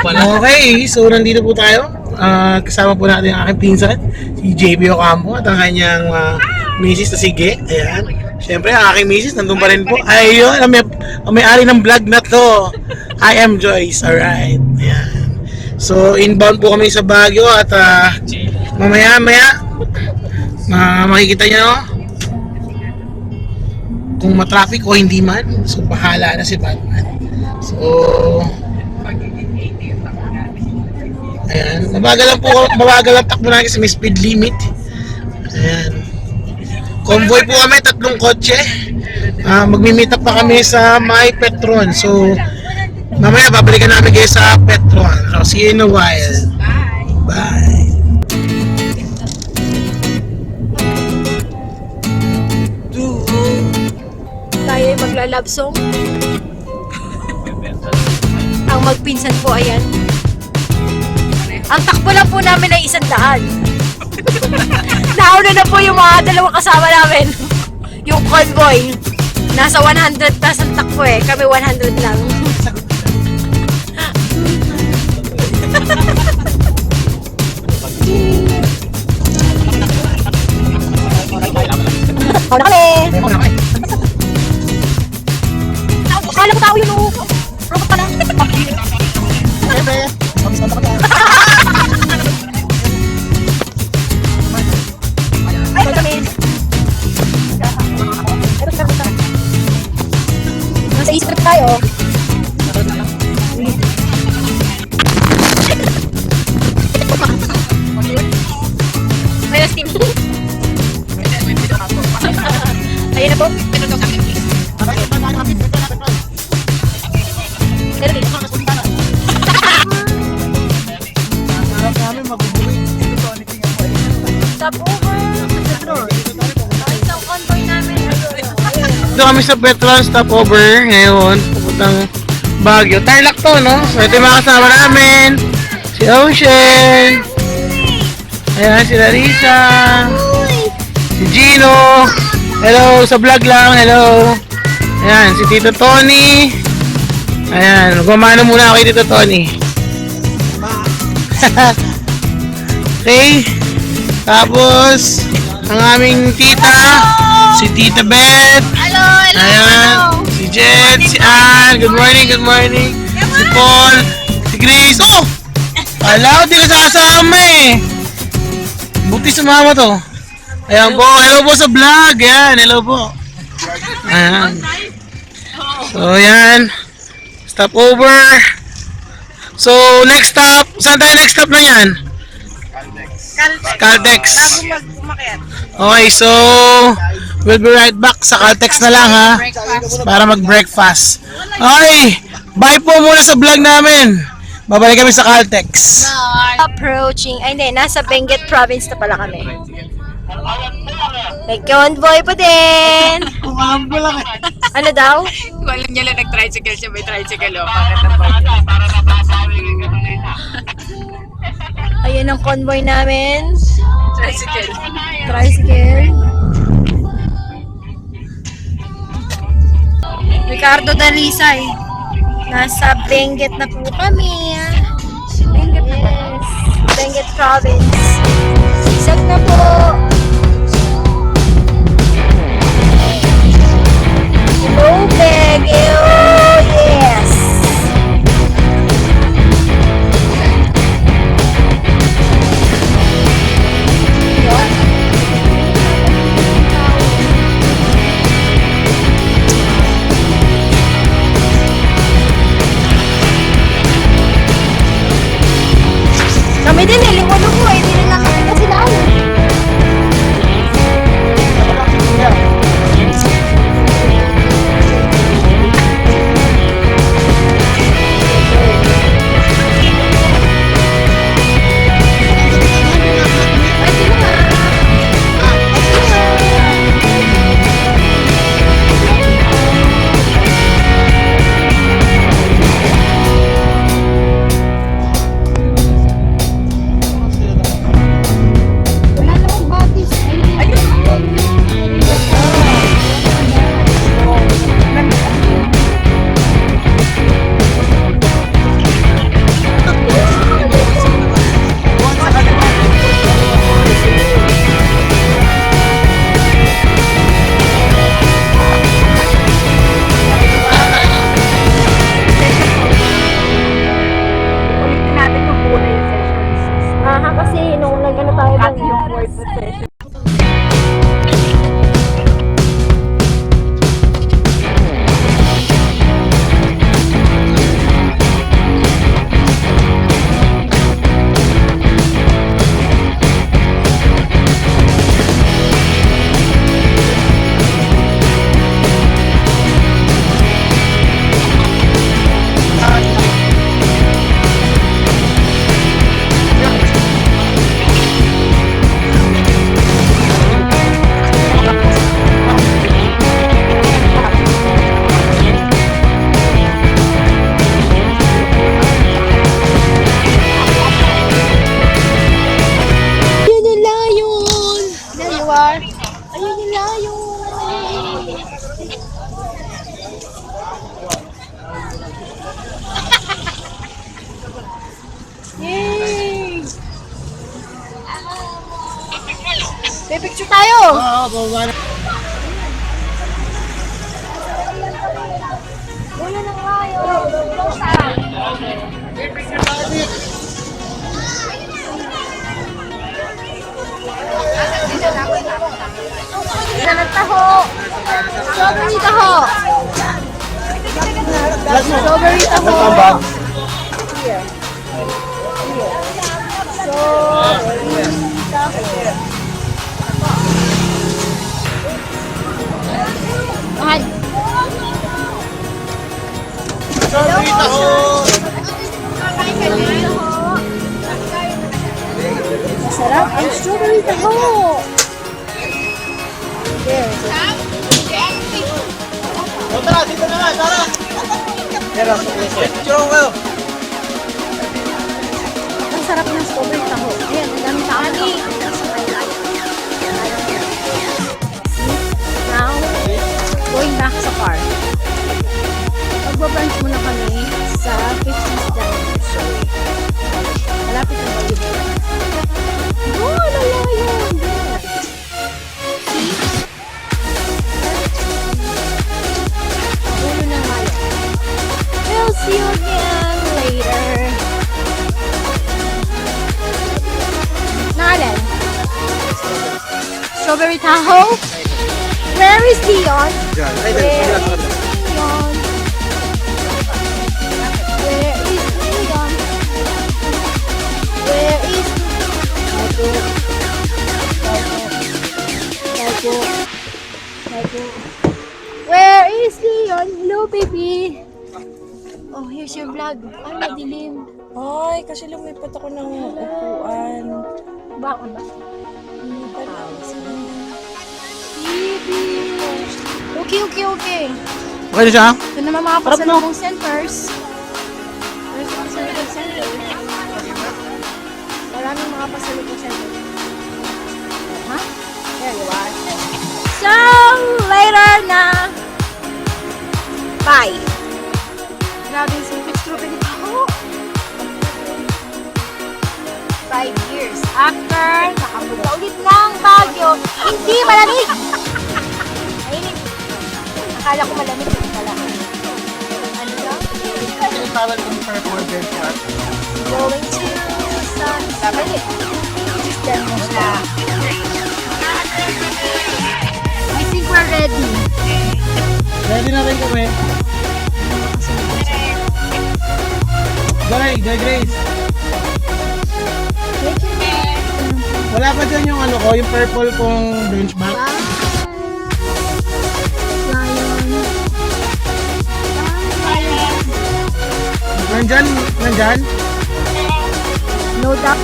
pala. Okay, so nandito po tayo. Kasama po natin ang aking pinsan, si JB Ocampo at ang kanyang misis na si Ge. Ayan. Siyempre, ang aking misis nandun pa rin po. Ayun, ang may-ari ng vlog na to. I am Joyce. Alright. Ayan. So, inbound po kami sa Baguio at mamaya-maya makikita nyo kung matraffic o hindi man. So, bahala na si Batman. So, ayan. Mabagal lang takbo natin kasi may speed limit. Ayan. Convoy po kami, 3 kotse. Magmi-meet up pa kami sa My Petron. So, mamaya babalikan namin kayo sa Petron. So, see you in a while. Bye. Tayo ay magla-love song. Ang magpinsan po, ayan. Ang takbo lang po namin ay 100. Nauna na po yung mga dalawang kasama namin. Yung convoy. Nasa 100 plus ang takbo eh. Kami 100 lang. Ako na kami! Akala ko tao yun o! Robot pala! Ay, kami! Nasa East Trip tayo. May last team. Ayun na po. Stop over. Ay, sa convoy namin. Dito kami sa Petron stopover ngayon. Pupuntang Baguio. Tarlac to, no? So, ito yung mga kasama namin. Si Ocean. Ayan, si Larissa. Si Gino. Hello, sa vlog lang. Hello. Ayan, si Tito Tony. Ayan, gumano muna ako kay Tito Tony. Okay. Tapos, ang aming tita, si Tita Beth. Hello, hello, Ayan, si Jet, si Ann. Good morning, good morning. Si Paul, si Grace. Oh! Wala ko, di ka sasama eh. Buti sumama to. Ayan po, hello po sa vlog. Ayan, hello po. Ayan. So, ayan. Stop over. So, next stop. Saan tayo next stop na yan? Caltex. Okay, so we'll be right back sa Caltex na lang ha. Para mag-breakfast. Okay, bye po muna sa vlog namin. Babalik kami sa Caltex. Approaching. Ay, hindi. Nasa Benguet province na pala kami. May convoy pa din. Alam ko lang eh. Ano daw? Alam niya lang nag-tricycle siya, may tricycle o. Ayan ang convoy namin. Tricycle. Tricycle. Ricardo Dalisay. Nasa Benguet na po kami. Benguet na po. Yes. Benguet province. Sigsag na po. Hello, Baguio. Yes. Kami din eh, lingwalo ko eh, hindi na nakakita sila. picture tayo. Oo, bababa na. Ulo ng kayo. Isa ng taho. Strawberry taho. Strawberry taho. Here. Strawberry taho. Mahal. Strawberry taho. Masarap ang strawberry taho. There. O tara, dito na nga, tara. Picture ko kayo. Ang sarap ng strawberry taho. Ayan, ang dami tao. Now, going back sa car. Magbabrunch muna kami sa 50's Diner. So, malapit na ba yun? Oh, lalayo! See? Ulo ng mayo. We'll see you again later. Nalan? Strawberry Tahoe? Where is Leon? Diyan. Where is Leon? Where is Leon? Where is Where is Leon? Hello, baby. Oh, here's your vlog. Ay, madilim. Ay, kasi lumipat ako ng upuan. Bakit ba? Okay. Okay na siya? Ito naman mga pasalubong centers. Where's the pasalubong center? Maraming mga pasalubong centers. Huh? There you are. So, later na. Bye. Grabe yung sipit strawberry ako. 5 years after nakapunta ulit ng Baguio, hindi malamig. Mainit. Akala ko malamig yun pala. Ano lang? Travel kami para for benchmark. Going to Sun City. Just demo na. I think we're ready. Ready na rin kami. Grace. Wala pa dyan yung ano ko, yung purple kong benchmark. Lion. Nandyan? No duck.